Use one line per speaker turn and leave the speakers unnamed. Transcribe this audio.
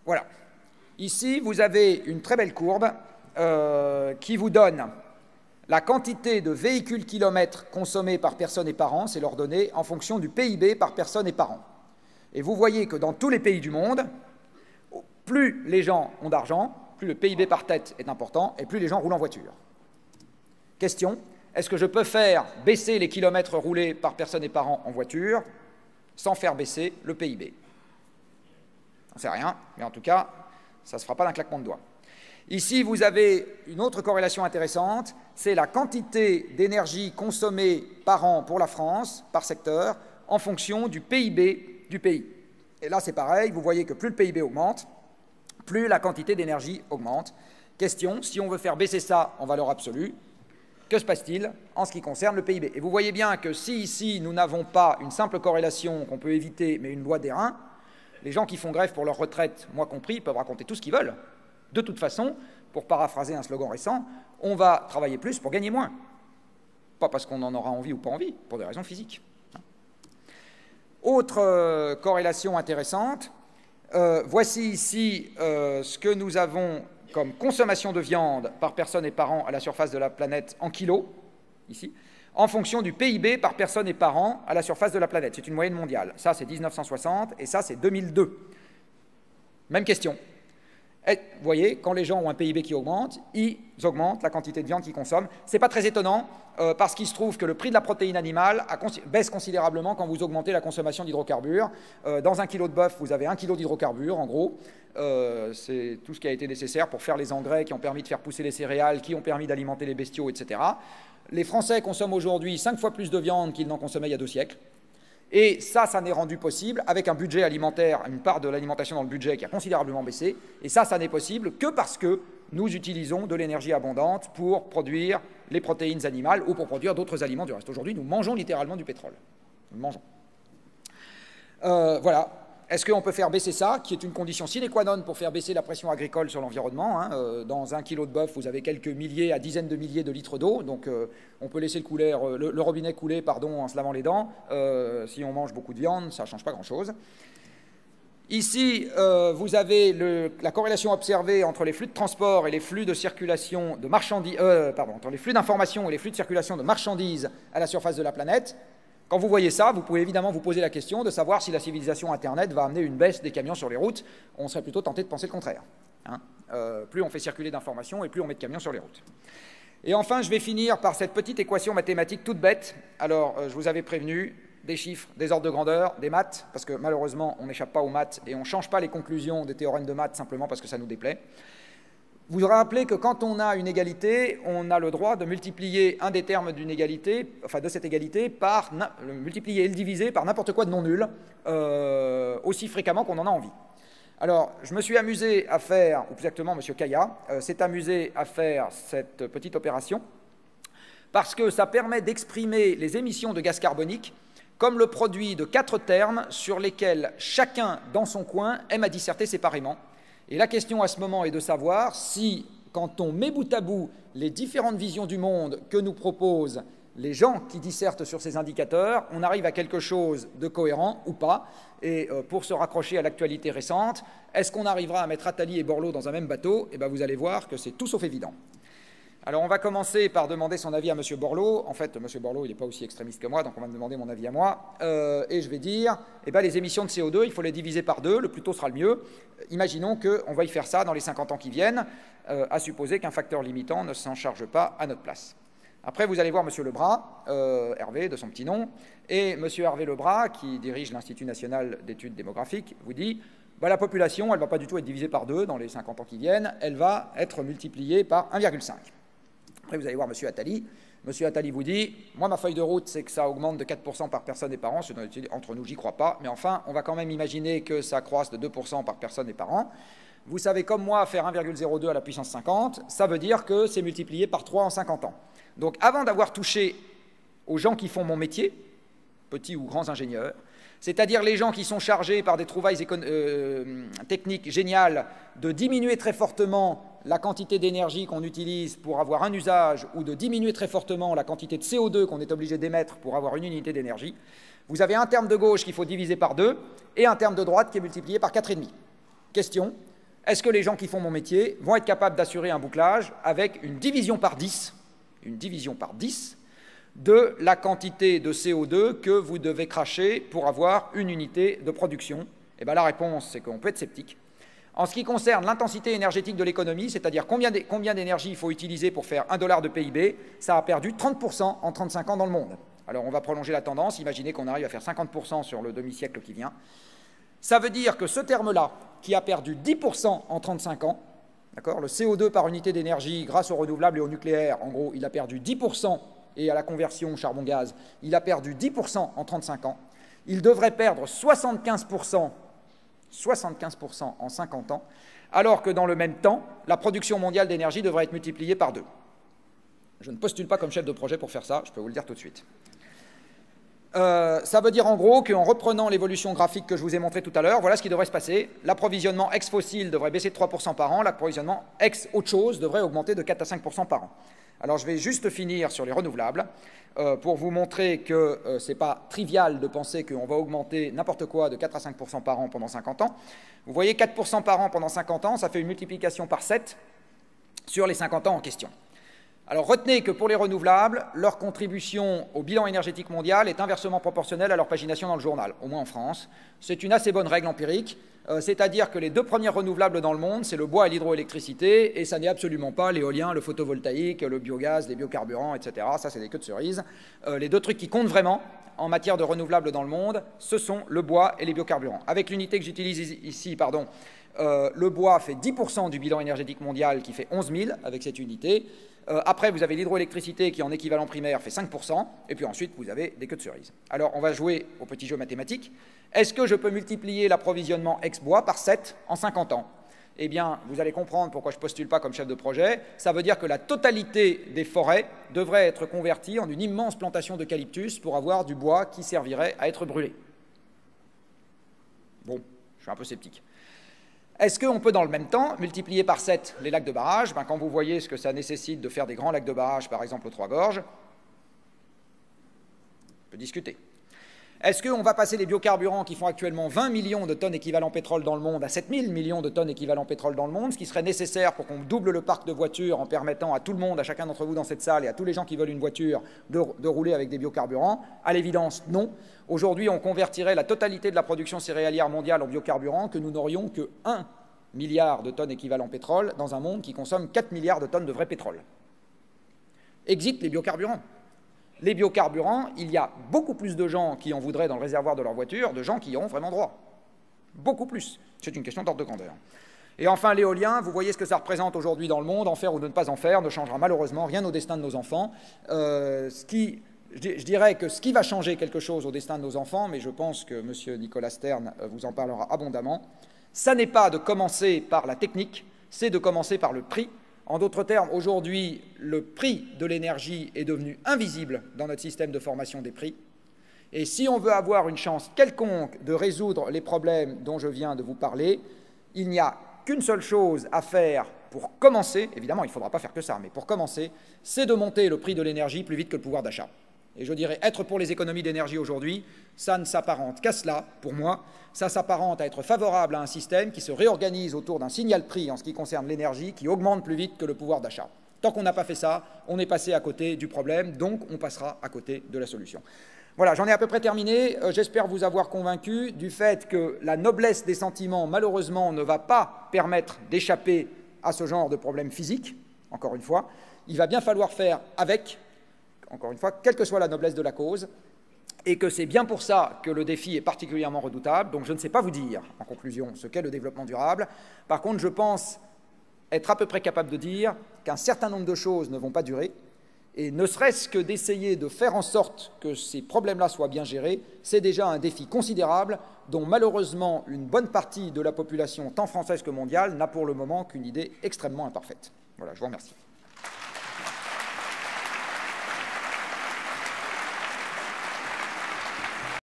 Voilà. Ici, vous avez une très belle courbe qui vous donne la quantité de véhicules kilomètres consommés par personne et par an, c'est leur donnée, en fonction du PIB par personne et par an. Et vous voyez que dans tous les pays du monde, plus les gens ont d'argent, plus le PIB par tête est important, et plus les gens roulent en voiture. Question, est-ce que je peux faire baisser les kilomètres roulés par personne et par an en voiture sans faire baisser le PIB? On ne sait rien, mais en tout cas, ça ne se fera pas d'un claquement de doigts. Ici, vous avez une autre corrélation intéressante, c'est la quantité d'énergie consommée par an pour la France, par secteur, en fonction du PIB du pays. Et là, c'est pareil, vous voyez que plus le PIB augmente, plus la quantité d'énergie augmente. Question, si on veut faire baisser ça en valeur absolue, que se passe-t-il en ce qui concerne le PIB? Et vous voyez bien que si ici, nous n'avons pas une simple corrélation qu'on peut éviter, mais une loi d'airain, les gens qui font grève pour leur retraite, moi compris, peuvent raconter tout ce qu'ils veulent. De toute façon, pour paraphraser un slogan récent, on va travailler plus pour gagner moins. Pas parce qu'on en aura envie ou pas envie, pour des raisons physiques. Autre corrélation intéressante, voici ici ce que nous avons comme consommation de viande par personne et par an à la surface de la planète en kilos, ici, en fonction du PIB par personne et par an à la surface de la planète. C'est une moyenne mondiale. Ça, c'est 1960 et ça, c'est 2002. Même question. Et, vous voyez, quand les gens ont un PIB qui augmente, ils augmentent la quantité de viande qu'ils consomment. Ce n'est pas très étonnant, parce qu'il se trouve que le prix de la protéine animale baisse considérablement quand vous augmentez la consommation d'hydrocarbures. Dans un kilo de bœuf, vous avez 1 kilo d'hydrocarbures, en gros. C'est tout ce qui a été nécessaire pour faire les engrais qui ont permis de faire pousser les céréales, qui ont permis d'alimenter les bestiaux, etc. Les Français consomment aujourd'hui 5 fois plus de viande qu'ils n'en consommaient il y a 2 siècles. Et ça n'est rendu possible avec un budget alimentaire, une part de l'alimentation dans le budget qui a considérablement baissé. Et ça n'est possible que parce que nous utilisons de l'énergie abondante pour produire les protéines animales ou pour produire d'autres aliments du reste. Aujourd'hui, nous mangeons littéralement du pétrole. Nous le mangeons. Voilà. Est-ce qu'on peut faire baisser ça, qui est une condition sine qua non pour faire baisser la pression agricole sur l'environnement, hein. Dans 1 kilo de bœuf, vous avez quelques milliers à dizaines de milliers de litres d'eau, donc on peut laisser le robinet couler en se lavant les dents. Si on mange beaucoup de viande, ça ne change pas grand-chose. Ici, vous avez la corrélation observée entre les flux de transport et les flux de circulation de marchandises, entre les flux d'information et les flux de circulation de marchandises à la surface de la planète. Quand vous voyez ça, vous pouvez évidemment vous poser la question de savoir si la civilisation Internet va amener une baisse des camions sur les routes. On serait plutôt tenté de penser le contraire. Hein. Plus on fait circuler d'informations et plus on met de camions sur les routes. Et enfin, je vais finir par cette petite équation mathématique toute bête. Alors, je vous avais prévenu, des chiffres, des ordres de grandeur, des maths, parce que malheureusement, on n'échappe pas aux maths et on ne change pas les conclusions des théorèmes de maths simplement parce que ça nous déplaît. Vous vous rappelez que quand on a une égalité, on a le droit de multiplier un des termes d'une égalité, enfin de cette égalité, par le multiplier et le diviser par n'importe quoi de non nul, aussi fréquemment qu'on en a envie. Alors, je me suis amusé à faire, ou plus exactement, M. Kaya s'est amusé à faire cette petite opération, parce que ça permet d'exprimer les émissions de gaz carbonique comme le produit de 4 termes sur lesquels chacun, dans son coin, aime à disserter séparément. Et la question à ce moment est de savoir si, quand on met bout à bout les différentes visions du monde que nous proposent les gens qui dissertent sur ces indicateurs, on arrive à quelque chose de cohérent ou pas. Et pour se raccrocher à l'actualité récente, est-ce qu'on arrivera à mettre Attali et Borloo dans un même bateau? Eh bien, vous allez voir que c'est tout sauf évident. Alors, on va commencer par demander son avis à M. Borloo. En fait, M. Borloo, il n'est pas aussi extrémiste que moi, donc on va me demander mon avis à moi. Et je vais dire, eh bien, les émissions de CO2, il faut les diviser par 2, le plus tôt sera le mieux. Imaginons qu'on va y faire ça dans les 50 ans qui viennent, à supposer qu'un facteur limitant ne s'en charge pas à notre place. Après, vous allez voir M. Lebras, Hervé, de son petit nom, et M. Hervé Lebras, qui dirige l'Institut national d'études démographiques, vous dit bah, la population, elle ne va pas du tout être divisée par 2 dans les 50 ans qui viennent, elle va être multipliée par 1,5. Après, vous allez voir M. Attali. M. Attali vous dit moi, ma feuille de route, c'est que ça augmente de 4% par personne et par an. Entre nous, j'y crois pas, mais enfin, on va quand même imaginer que ça croisse de 2% par personne et par an. Vous savez, comme moi, faire 1,02 à la puissance 50, ça veut dire que c'est multiplié par 3 en 50 ans. Donc, avant d'avoir touché aux gens qui font mon métier, petits ou grands ingénieurs, c'est-à-dire les gens qui sont chargés par des trouvailles techniques géniales de diminuer très fortement la quantité d'énergie qu'on utilise pour avoir un usage ou de diminuer très fortement la quantité de CO2 qu'on est obligé d'émettre pour avoir une unité d'énergie, vous avez un terme de gauche qu'il faut diviser par 2 et un terme de droite qui est multiplié par 4,5. Question, est-ce que les gens qui font mon métier vont être capables d'assurer un bouclage avec une division par 10 de la quantité de CO2 que vous devez cracher pour avoir une unité de production? Eh bien, la réponse, c'est qu'on peut être sceptique. En ce qui concerne l'intensité énergétique de l'économie, c'est-à-dire combien d'énergie il faut utiliser pour faire 1 dollar de PIB, ça a perdu 30% en 35 ans dans le monde. Alors, on va prolonger la tendance, imaginez qu'on arrive à faire 50% sur le demi-siècle qui vient. Ça veut dire que ce terme-là, qui a perdu 10% en 35 ans, d'accord, le CO2 par unité d'énergie grâce aux renouvelables et au nucléaire, en gros, il a perdu 10%, et à la conversion charbon-gaz, il a perdu 10% en 35 ans. Il devrait perdre 75% en 50 ans, alors que dans le même temps, la production mondiale d'énergie devrait être multipliée par 2. Je ne postule pas comme chef de projet pour faire ça, je peux vous le dire tout de suite. Ça veut dire en gros qu'en reprenant l'évolution graphique que je vous ai montrée tout à l'heure, voilà ce qui devrait se passer. L'approvisionnement ex-fossile devrait baisser de 3% par an, l'approvisionnement ex-autre chose devrait augmenter de 4 à 5% par an. Alors je vais juste finir sur les renouvelables pour vous montrer que ce n'est pas trivial de penser qu'on va augmenter n'importe quoi de 4 à 5% par an pendant 50 ans. Vous voyez, 4% par an pendant 50 ans, ça fait une multiplication par 7 sur les 50 ans en question. Alors retenez que pour les renouvelables, leur contribution au bilan énergétique mondial est inversement proportionnelle à leur pagination dans le journal, au moins en France. C'est une assez bonne règle empirique, c'est-à-dire que les 2 premiers renouvelables dans le monde, c'est le bois et l'hydroélectricité, et ça n'est absolument pas l'éolien, le photovoltaïque, le biogaz, les biocarburants, etc. Ça, c'est des queues de cerise. Les 2 trucs qui comptent vraiment en matière de renouvelables dans le monde, ce sont le bois et les biocarburants. Avec l'unité que j'utilise ici, le bois fait 10% du bilan énergétique mondial, qui fait 11 000 avec cette unité. Après, vous avez l'hydroélectricité qui, en équivalent primaire, fait 5%, et puis ensuite, vous avez des queues de cerise. Alors, on va jouer au petit jeu mathématique. Est-ce que je peux multiplier l'approvisionnement ex-bois par 7 en 50 ans? Eh bien, vous allez comprendre pourquoi je ne postule pas comme chef de projet. Ça veut dire que la totalité des forêts devrait être convertie en une immense plantation d'eucalyptus pour avoir du bois qui servirait à être brûlé. Bon, je suis un peu sceptique. Est-ce qu'on peut dans le même temps multiplier par 7 les lacs de barrage? Quand vous voyez ce que ça nécessite de faire des grands lacs de barrage, par exemple aux Trois-Gorges, on peut discuter. Est-ce qu'on va passer les biocarburants qui font actuellement 20 millions de tonnes équivalent pétrole dans le monde à 7 000 millions de tonnes équivalent pétrole dans le monde, ce qui serait nécessaire pour qu'on double le parc de voitures en permettant à tout le monde, à chacun d'entre vous dans cette salle et à tous les gens qui veulent une voiture de rouler avec des biocarburants? À l'évidence, non. Aujourd'hui, on convertirait la totalité de la production céréalière mondiale en biocarburants que nous n'aurions que 1 milliard de tonnes équivalent pétrole dans un monde qui consomme 4 milliards de tonnes de vrai pétrole. Exit les biocarburants. Les biocarburants, il y a beaucoup plus de gens qui en voudraient dans le réservoir de leur voiture, de gens qui y auront vraiment droit. Beaucoup plus. C'est une question d'ordre de grandeur. Et enfin, l'éolien, vous voyez ce que ça représente aujourd'hui dans le monde. En faire ou de ne pas en faire ne changera malheureusement rien au destin de nos enfants. Je dirais que ce qui va changer quelque chose au destin de nos enfants, mais je pense que M. Nicolas Stern vous en parlera abondamment, ça n'est pas de commencer par la technique, c'est de commencer par le prix. En d'autres termes, aujourd'hui, le prix de l'énergie est devenu invisible dans notre système de formation des prix. Et si on veut avoir une chance quelconque de résoudre les problèmes dont je viens de vous parler, il n'y a qu'une seule chose à faire pour commencer, évidemment il ne faudra pas faire que ça, mais pour commencer, c'est de monter le prix de l'énergie plus vite que le pouvoir d'achat. Et je dirais, être pour les économies d'énergie aujourd'hui, ça ne s'apparente qu'à cela, pour moi. Ça s'apparente à être favorable à un système qui se réorganise autour d'un signal prix en ce qui concerne l'énergie, qui augmente plus vite que le pouvoir d'achat. Tant qu'on n'a pas fait ça, on est passé à côté du problème, donc on passera à côté de la solution. Voilà, j'en ai à peu près terminé. J'espère vous avoir convaincu du fait que la noblesse des sentiments, malheureusement, ne va pas permettre d'échapper à ce genre de problème physique, encore une fois. Il va bien falloir faire avec, encore une fois, quelle que soit la noblesse de la cause, et que c'est bien pour ça que le défi est particulièrement redoutable. Donc je ne sais pas vous dire, en conclusion, ce qu'est le développement durable. Par contre, je pense être à peu près capable de dire qu'un certain nombre de choses ne vont pas durer, et ne serait-ce que d'essayer de faire en sorte que ces problèmes-là soient bien gérés, c'est déjà un défi considérable dont malheureusement une bonne partie de la population, tant française que mondiale, n'a pour le moment qu'une idée extrêmement imparfaite. Voilà, je vous remercie.